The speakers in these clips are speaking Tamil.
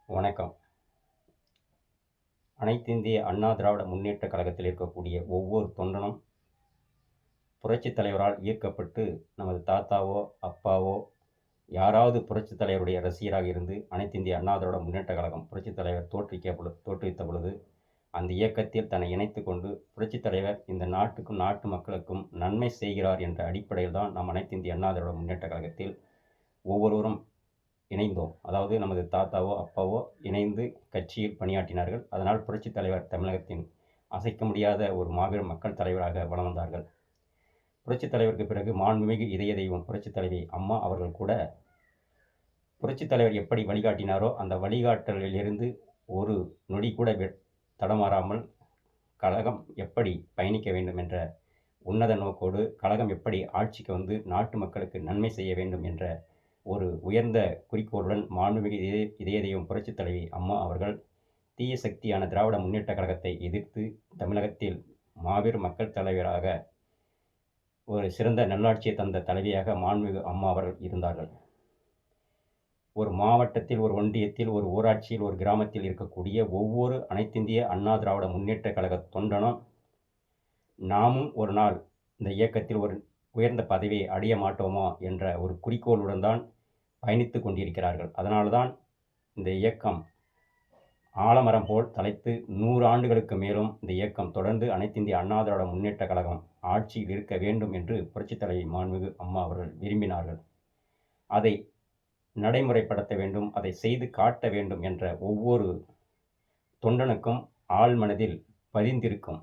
வணக்கம். அனைத்திந்திய அண்ணா திராவிட முன்னேற்றக் கழகத்தில் இருக்கக்கூடிய ஒவ்வொரு தொண்டனும் புரட்சித் தலைவரால் ஈர்க்கப்பட்டு நமது தாத்தாவோ, அப்பாவோ யாராவது புரட்சித் தலைவருடைய ரசிகராக இருந்து அனைத்திந்திய அண்ணா திராவிட முன்னேற்றக் கழகம் புரட்சித் தலைவர் தோற்றுவித்த பொழுது அந்த இயக்கத்தில் தன்னை இணைத்துக் கொண்டு புரட்சித் தலைவர் இந்த நாட்டுக்கும், நாட்டு மக்களுக்கும் நன்மை செய்கிறார் என்ற அடிப்படையில் தான் நாம் அனைத்திந்திய அண்ணா திராவிட முன்னேற்றக் கழகத்தில் ஒவ்வொருவரும் இணைந்தோம். அதாவது நமது தாத்தாவோ, அப்பாவோ இணைந்து கட்சியில் பணியாற்றினார்கள். அதனால் புரட்சித் தலைவர் தமிழகத்தின் அசைக்க முடியாத ஒரு மாபெரும் மக்கள் தலைவராக வலம் வந்தார்கள். புரட்சித் தலைவருக்கு பிறகு மாண்புமிகு இதய தெய்வம் புரட்சித் தலைவி அம்மா அவர்கள் கூட புரட்சித் தலைவர் எப்படி வழிகாட்டினாரோ அந்த வழிகாட்டலிலிருந்து ஒரு நொடி கூட தடமாறாமல் கழகம் எப்படி பயணிக்க வேண்டும் என்ற உன்னத நோக்கோடு கழகம் எப்படி ஆட்சிக்கு வந்து நாட்டு மக்களுக்கு நன்மை செய்ய வேண்டும் என்ற ஒரு உயர்ந்த குறிக்கோளுடன் மாண்புமிகு இதய தெய்வம் புரட்சித் தலைவி அம்மா அவர்கள் தீய சக்தியான திராவிட முன்னேற்றக் கழகத்தை எதிர்த்து தமிழகத்தில் மாபெரும் மக்கள் தலைவராக ஒரு சிறந்த நல்லாட்சியை தந்த தலைவியாக மாண்புமிகு அம்மா அவர்கள் இருந்தார்கள். ஒரு மாவட்டத்தில், ஒரு ஒன்றியத்தில், ஒரு ஊராட்சியில், ஒரு கிராமத்தில் இருக்கக்கூடிய ஒவ்வொரு அனைத்திந்திய அண்ணா திராவிட முன்னேற்றக் கழக தொண்டனும் நாமும் ஒரு நாள் இந்த இயக்கத்தில் ஒரு உயர்ந்த பதவியை அடைய மாட்டோமா என்ற ஒரு குறிக்கோளுடன் தான் பயணித்துக் கொண்டிருக்கிறார்கள். அதனால்தான் இந்த இயக்கம் ஆலமரம் போல் தலைத்து 100 ஆண்டுகளுக்கு மேலும் இந்த இயக்கம் தொடர்ந்து அனைத்திந்திய அண்ணா திராவிட முன்னேற்றக் கழகம் ஆட்சியில் இருக்க வேண்டும் என்று புரட்சித் தலைவி மாண்புமிகு அம்மா அவர்கள் விரும்பினார்கள். அதை நடைமுறைப்படுத்த வேண்டும், அதை செய்து காட்ட வேண்டும் என்ற ஒவ்வொரு தொண்டனுக்கும் ஆழ்மனதில் பதிந்திருக்கும்.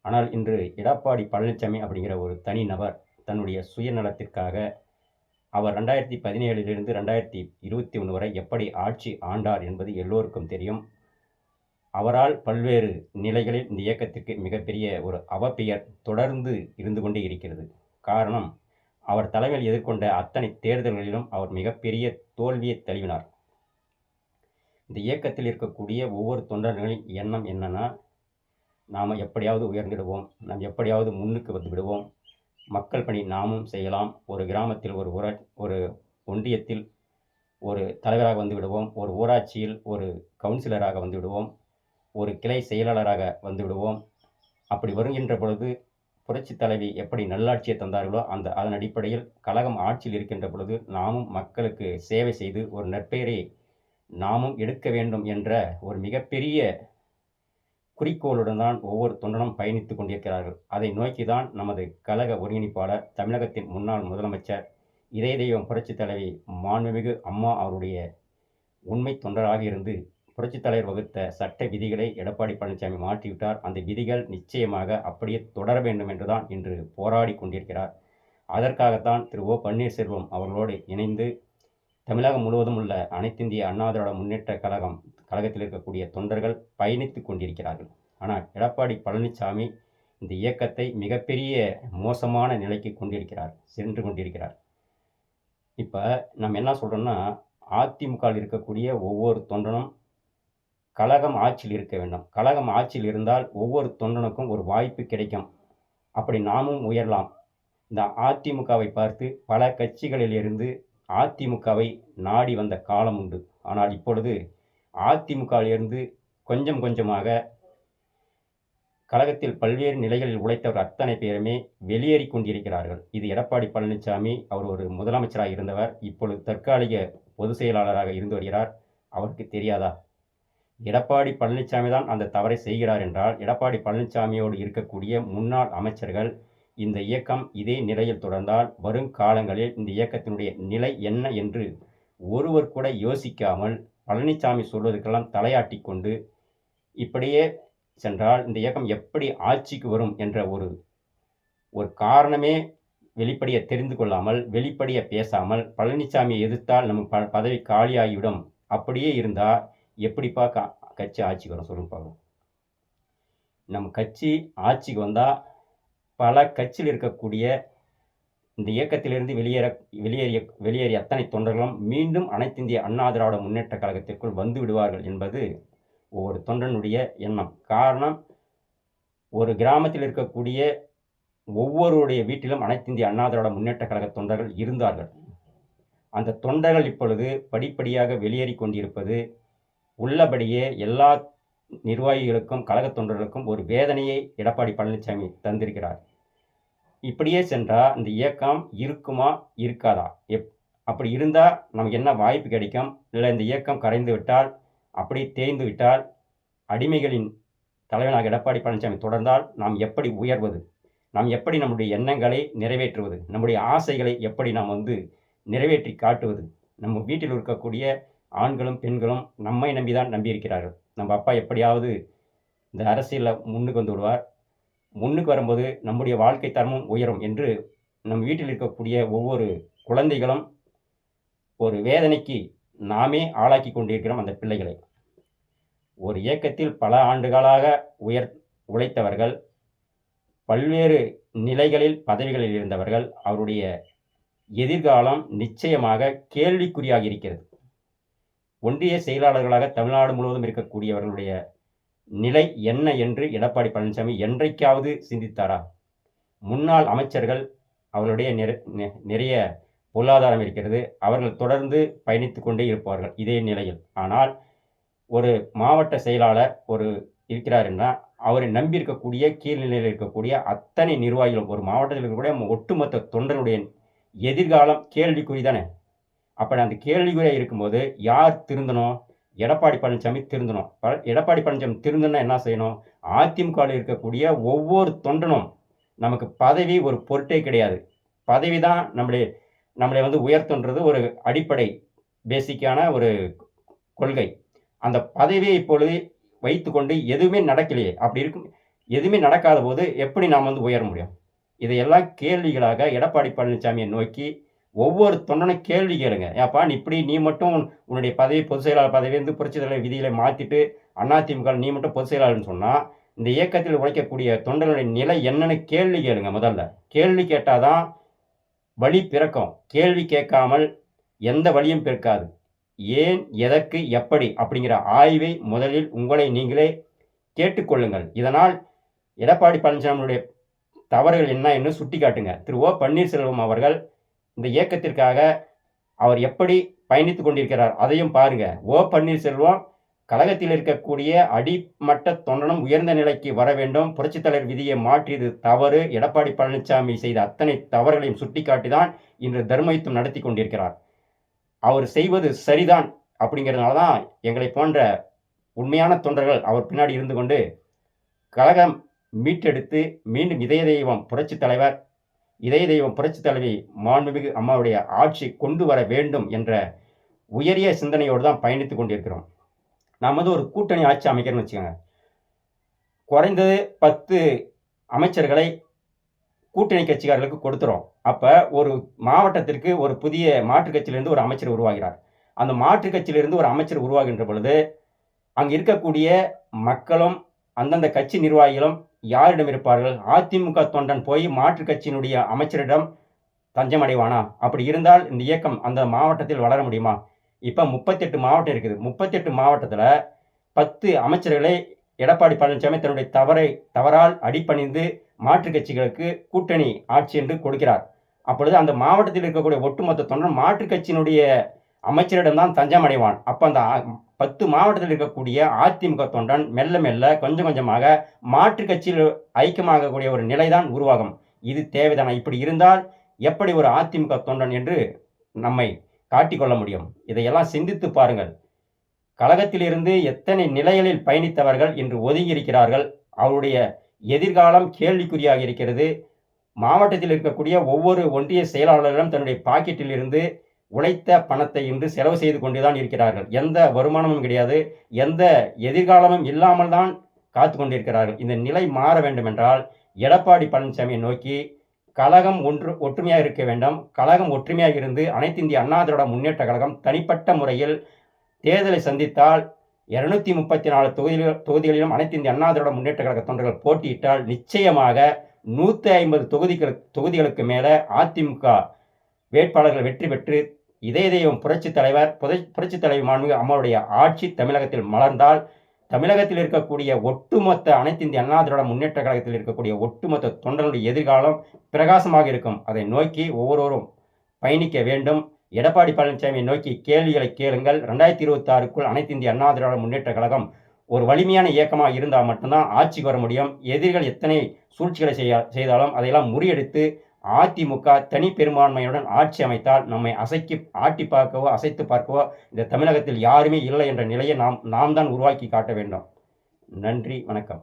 ஆனால் இன்று எடப்பாடி பழனிசாமி அப்படிங்கிற ஒரு தனி நபர் தன்னுடைய சுயநலத்திற்காக அவர் 2017லிருந்து 2021 வரை எப்படி ஆட்சி ஆண்டார் என்பது எல்லோருக்கும் தெரியும். அவரால் பல்வேறு நிலைகளில் இந்த இயக்கத்திற்கு மிகப்பெரிய ஒரு அவப்பெயர் தொடர்ந்து இருந்து கொண்டே இருக்கிறது. காரணம், அவர் தலைமையில் எதிர்கொண்ட அத்தனை தேர்தல்களிலும் அவர் மிகப்பெரிய தோல்வியை தழுவினார். இந்த இயக்கத்தில் இருக்கக்கூடிய ஒவ்வொரு தொண்டர்களின் எண்ணம் என்னன்னா, நாம் எப்படியாவது உயர்ந்திடுவோம், நாம் எப்படியாவது முன்னுக்கு வந்து விடுவோம், மக்கள் பணி நாமும் செய்யலாம், ஒரு கிராமத்தில் ஒரு ஒன்றியத்தில் ஒரு தலைவராக வந்து விடுவோம், ஒரு ஊராட்சியில் ஒரு கவுன்சிலராக வந்து விடுவோம், ஒரு கிளை செயலாளராக வந்து விடுவோம். அப்படி வருகின்ற பொழுது புரட்சித் தலைவி எப்படி நல்லாட்சியை தந்தார்களோ அதன் அடிப்படையில் கழகம் ஆட்சியில் இருக்கின்ற பொழுது நாமும் மக்களுக்கு சேவை செய்து ஒரு நற்பெயரை நாமும் எடுக்க வேண்டும் என்ற ஒரு மிகப்பெரிய குறிக்கோளுடன் தான் ஒவ்வொரு தொண்டனும் பயணித்துக் கொண்டிருக்கிறார்கள். அதை நோக்கி தான் நமது கழக ஒருங்கிணைப்பாளர், தமிழகத்தின் முன்னாள் முதலமைச்சர், இதய தெய்வம் புரட்சித் தலைவி மாண்புமிகு அம்மா அவருடைய உண்மை தொண்டராக இருந்து புரட்சித் தலைவர் வகுத்த சட்ட விதிகளை எடப்பாடி பழனிசாமி மாற்றிவிட்டார். அந்த விதிகள் நிச்சயமாக அப்படியே தொடர வேண்டும் என்றுதான் இன்று போராடி கொண்டிருக்கிறார். அதற்காகத்தான் திரு ஓ பன்னீர்செல்வம் அவர்களோடு இணைந்து தமிழகம் முழுவதும் உள்ள அனைத்திந்திய அண்ணா திராவிட முன்னேற்றக் கழகத்தில் இருக்கக்கூடிய தொண்டர்கள் பயணித்துக் கொண்டிருக்கிறார்கள். ஆனால் எடப்பாடி பழனிசாமி இந்த இயக்கத்தை மிகப்பெரிய மோசமான நிலைக்கு சென்று கொண்டிருக்கிறார். இப்போ நம்ம என்ன சொல்கிறோம்னா, அதிமுகவில் இருக்கக்கூடிய ஒவ்வொரு தொண்டனும் கழகம் ஆட்சியில் இருக்க வேண்டும். கழகம் ஆட்சியில் இருந்தால் ஒவ்வொரு தொண்டனுக்கும் ஒரு வாய்ப்பு கிடைக்கும். அப்படி நாமும் உயரலாம். இந்த அதிமுகவை பார்த்து பல கட்சிகளிலிருந்து அதிமுகவை நாடி வந்த காலம் உண்டு. ஆனால் இப்பொழுது அதிமுகவிலிருந்து கொஞ்சம் கொஞ்சமாக கழகத்தில் பல்வேறு நிலைகளில் உழைத்தவர் அத்தனை பேருமே வெளியேறிக் கொண்டிருக்கிறார்கள். இது எடப்பாடி பழனிசாமி, அவர் ஒரு முதலமைச்சராக இருந்தவர், இப்பொழுது தற்காலிக பொதுச் செயலாளராக இருந்து வருகிறார். அவருக்கு தெரியாதா? எடப்பாடி பழனிசாமி தான் அந்த தவறை செய்கிறார் என்றால், எடப்பாடி பழனிசாமியோடு இருக்கக்கூடிய முன்னாள் அமைச்சர்கள் இந்த இயக்கம் இதே நிலையில் தொடர்ந்தால் வருங்காலங்களில் இந்த இயக்கத்தினுடைய நிலை என்ன என்று ஒருவர் கூட யோசிக்காமல் பழனிசாமி சொல்வதற்கெல்லாம் தலையாட்டி கொண்டு இப்படியே சென்றால் இந்த இயக்கம் எப்படி ஆட்சிக்கு வரும் என்ற ஒரு காரணமே வெளிப்படைய தெரிந்து கொள்ளாமல், வெளிப்படைய பேசாமல், பழனிசாமியை எதிர்த்தால் நம்ம பதவி காலியாகிவிடும், அப்படியே இருந்தால் எப்படிப்பா கட்சி ஆட்சிக்கு வரும் சொல்லுங்க பார்ப்போம். நம்ம கட்சி ஆட்சிக்கு வந்தால் பல கட்சியில் இருக்கக்கூடிய இந்த இயக்கத்திலிருந்து வெளியேறிய அத்தனை தொண்டர்களும் மீண்டும் அனைத்திந்திய அண்ணா திராவிட முன்னேற்றக் கழகத்திற்குள் வந்து விடுவார்கள் என்பது ஒவ்வொரு தொண்டனுடைய எண்ணம். காரணம், ஒரு கிராமத்தில் இருக்கக்கூடிய ஒவ்வொருடைய வீட்டிலும் அனைத்திந்திய அண்ணா திராவிட முன்னேற்றக் கழக தொண்டர்கள் இருந்தார்கள். அந்த தொண்டர்கள் இப்பொழுது படிப்படியாக வெளியேறி கொண்டிருப்பது உள்ளபடியே எல்லா நிர்வாகிகளுக்கும் கழகத் தொண்டர்களுக்கும் ஒரு வேதனையை எடப்பாடி பழனிசாமி தந்திருக்கிறார். இப்படியே சென்றால் இந்த இயக்கம் இருக்குமா இருக்காதா? அப்படி இருந்தால் நமக்கு என்ன வாய்ப்பு கிடைக்கும்? இல்லை இந்த இயக்கம் கரைந்து விட்டால், அப்படி தேய்ந்து விட்டால், அடிமைகளின் தலைவனாக எடப்பாடி பழனிசாமி தொடர்ந்தால் நாம் எப்படி உயர்வது? நாம் எப்படி நம்முடைய எண்ணங்களை நிறைவேற்றுவது? நம்முடைய ஆசைகளை எப்படி நாம் நிறைவேற்றி காட்டுவது? நம்ம வீட்டில் இருக்கக்கூடிய ஆண்களும் பெண்களும் நம்மை நம்பி தான் நம்பியிருக்கிறார்கள். நம்ம அப்பா எப்படியாவது இந்த அரசியலில் முன்னுக்கு வந்து விடுவார். முன்னுக்கு வரும்போது நம்முடைய வாழ்க்கை தரமும் உயரும் என்று நம் வீட்டில் இருக்கக்கூடிய ஒவ்வொரு குழந்தைகளும் ஒரு வேதனைக்கு நாமே ஆளாக்கி கொண்டிருக்கிறோம் அந்த பிள்ளைகளை. ஒரு இயக்கத்தில் பல ஆண்டுகளாக உழைத்தவர்கள், பல்வேறு நிலைகளில் பதவிகளில் இருந்தவர்கள், அவருடைய எதிர்காலம் நிச்சயமாக கேள்விக்குறியாகி இருக்கிறது. ஒன்றிய செயலாளர்களாக தமிழ்நாடு முழுவதும் இருக்கக்கூடியவர்களுடைய நிலை என்ன என்று எடப்பாடி பழனிசாமி என்றைக்காவது சிந்தித்தாரா? முன்னாள் அமைச்சர்கள் அவர்களுடைய நிறைய பொருளாதாரம் இருக்கிறது. அவர்கள் தொடர்ந்து பயணித்து கொண்டே இருப்பார்கள் இதே நிலையில். ஆனால் ஒரு மாவட்ட செயலாளர் இருக்கிறாருன்னா அவரை நம்பி இருக்கக்கூடிய கீழ்நிலையில் இருக்கக்கூடிய அத்தனை நிர்வாகிகளும், ஒரு மாவட்டத்தில் இருக்கக்கூடிய ஒட்டுமொத்த தொண்டருடைய எதிர்காலம் கேள்விக்குறி தானே. அப்போ அந்த கேள்விக்குறியாக இருக்கும்போது யார் திருந்தணும்? எடப்பாடி பழனிசாமி திருந்தணும். எடப்பாடி பழனிசாமி திருந்தணும்னா என்ன செய்யணும்? அதிமுகவில் இருக்கக்கூடிய ஒவ்வொரு தொண்டனும், நமக்கு பதவி ஒரு பொருட்டே கிடையாது. பதவி தான் நம்மளை உயர்த்துன்றது ஒரு அடிப்படை பேசிக்கான ஒரு கொள்கை. அந்த பதவியை இப்பொழுது வைத்துக்கொண்டு எதுவுமே நடக்கலையே. அப்படி இருக்கும், எதுவுமே நடக்காத போது எப்படி நாம் உயர முடியும்? இதையெல்லாம் கேள்விகளாக எடப்பாடி பழனிசாமியை நோக்கி ஒவ்வொரு தொண்டனும் கேள்வி கேளுங்க. ஏப்பா நீ மட்டும் உன்னுடைய பதவி பொதுச் செயலாளர் பதவி புரட்சித் தலைவர் விதிகளை மாற்றிட்டு அதிமுக நீ மட்டும் பொதுச் செயலாளர்னு சொன்னால், இந்த இயக்கத்தில் உழைக்கக்கூடிய தொண்டர்களுடைய நிலை என்னன்னு கேள்வி கேளுங்க. முதல்ல கேள்வி கேட்டாதான் வழி பிறக்கும். கேள்வி கேட்காமல் எந்த வழியும் பிறக்காது. ஏன், எதற்கு, எப்படி அப்படிங்கிற ஆய்வை முதலில் உங்களை நீங்களே கேட்டுக்கொள்ளுங்கள். இதனால் எடப்பாடி பழனிசாமியுடைய தவறுகள் என்ன என்று சுட்டி காட்டுங்க. திரு ஓ பன்னீர்செல்வம் அவர்கள் இந்த இயக்கத்திற்காக அவர் எப்படி பயணித்து கொண்டிருக்கிறார் அதையும் பாருங்க. ஓ பன்னீர்செல்வம் கழகத்தில் இருக்கக்கூடிய அடிமட்ட தொண்டனும் உயர்ந்த நிலைக்கு வர வேண்டும், புரட்சித் தலைவர் விதியை மாற்றியது தவறு, எடப்பாடி பழனிசாமி செய்த அத்தனை தவறுகளையும் சுட்டிக்காட்டி தான் இன்று தர்மயுத்தம் நடத்தி கொண்டிருக்கிறார். அவர் செய்வது சரிதான் அப்படிங்கிறதுனால தான் எங்களை போன்ற உண்மையான தொண்டர்கள் அவர் பின்னாடி இருந்து கொண்டு கழகம் மீட்டெடுத்து மீண்டும் இதய தெய்வம் புரட்சித் தலைவி மாண்புமிகு அம்மாவுடைய ஆட்சி கொண்டு வர வேண்டும் என்ற உயரிய சிந்தனையோடு தான் பயணித்து கொண்டிருக்கிறோம். நாம் ஒரு கூட்டணி ஆட்சி அமைக்கிறோம்னு வச்சுக்கோங்க. குறைந்தது 10 அமைச்சர்களை கூட்டணி கட்சிக்காரர்களுக்கு கொடுத்துரும். அப்போ ஒரு மாவட்டத்திற்கு ஒரு புதிய மாற்றுக் கட்சியிலிருந்து ஒரு அமைச்சர் உருவாகிறார். அந்த மாற்றுக் கட்சியிலிருந்து ஒரு அமைச்சர் உருவாகின்ற பொழுது அங்கே இருக்கக்கூடிய மக்களும் அந்தந்த கட்சி நிர்வாகிகளும் யாரிடம் இருப்பார்கள்? அதிமுக தொண்டன் போய் மாற்றுக் கட்சியினுடைய அமைச்சரிடம் தஞ்சம் அடைவானா? அப்படி இருந்தால் இந்த இயக்கம் அந்த மாவட்டத்தில் வளர முடியுமா? இப்போ 38 மாவட்டம் இருக்குது. 38 மாவட்டத்தில் 10 அமைச்சர்களை எடப்பாடி பழனிசாமி தன்னுடைய தவறால் அடிபணிந்து மாற்றுக் கட்சிகளுக்கு கூட்டணி ஆட்சி என்று கொடுக்கிறார். அப்பொழுது அந்த மாவட்டத்தில் இருக்கக்கூடிய ஒட்டுமொத்த தொண்டன் மாற்றுக் கட்சியினுடைய அமைச்சரிடம் தான் தஞ்சம் அடைவான். அப்போ அந்த 10 மாவட்டத்தில் இருக்கக்கூடிய அதிமுக தொண்டன் மெல்ல மெல்ல கொஞ்சம் கொஞ்சமாக மாற்றுக் கட்சியில் ஐக்கியமாகக்கூடிய ஒரு நிலைதான் உருவாகும். இது தேவைதானா? இப்படி இருந்தால் எப்படி ஒரு அதிமுக தொண்டன் என்று நம்மை காட்டிக்கொள்ள முடியும்? இதையெல்லாம் சிந்தித்து பாருங்கள். கழகத்திலிருந்து எத்தனை நிலைகளில் பயணித்தவர்கள் இன்று ஒதுங்கி இருக்கிறார்கள். அவருடைய எதிர்காலம் கேள்விக்குறியாக இருக்கிறது. மாவட்டத்தில் இருக்கக்கூடிய ஒவ்வொரு ஒன்றிய செயலாளர்களும் தன்னுடைய பாக்கெட்டில் இருந்து உழைத்த பணத்தை இன்று செலவு செய்து கொண்டுதான் இருக்கிறார்கள். எந்த வருமானமும் கிடையாது, எந்த எதிர்காலமும் இல்லாமல் தான் காத்து கொண்டிருக்கிறார்கள். இந்த நிலை மாற வேண்டும் என்றால் எடப்பாடி பழனிசாமியை நோக்கி கழகம் ஒற்றுமையாக இருக்க வேண்டும். கழகம் ஒற்றுமையாக இருந்து அனைத்து இந்திய அண்ணா திராவிட முன்னேற்ற கழகம் தனிப்பட்ட முறையில் தேர்தலை சந்தித்தால் 234 தொகுதிகளிலும் அனைத்து இந்திய அண்ணா திராவிட முன்னேற்ற கழக தொண்டர்கள் போட்டியிட்டால் நிச்சயமாக 150 தொகுதிகளுக்கு மேலே அதிமுக வேட்பாளர்கள் வெற்றி பெற்று இதய தெய்வம் புரட்சித் தலைவி மாண்புமிகு அம்மாவுடைய ஆட்சி தமிழகத்தில் மலர்ந்தால் தமிழகத்தில் இருக்கக்கூடிய ஒட்டுமொத்த அனைத்து இந்திய அண்ணா திராவிட முன்னேற்ற கழகத்தில் இருக்கக்கூடிய ஒட்டுமொத்த தொண்டர்களுடைய எதிர்காலம் பிரகாசமாக இருக்கும். அதை நோக்கி ஒவ்வொருவரும் பயணிக்க வேண்டும். எடப்பாடி பழனிசாமியை நோக்கி கேள்விகளை கேளுங்கள். 2026க்குள் அனைத்து இந்திய அண்ணா திராவிட முன்னேற்ற கழகம் ஒரு வலிமையான இயக்கமாக இருந்தால் மட்டும்தான் ஆட்சிக்கு வர முடியும். எதிரிகள் எத்தனை சூழ்ச்சிகளை செய்தாலும் அதையெல்லாம் முறியடித்து அதிமுக தனி பெரும்பான்மையுடன் ஆட்சி அமைத்தால் நம்மை ஆட்டி பார்க்கவோ அசைத்து பார்க்கவோ இந்த தமிழகத்தில் யாருமே இல்லை என்ற நிலையை நாம் தான் உருவாக்கி காட்ட வேண்டும். நன்றி, வணக்கம்.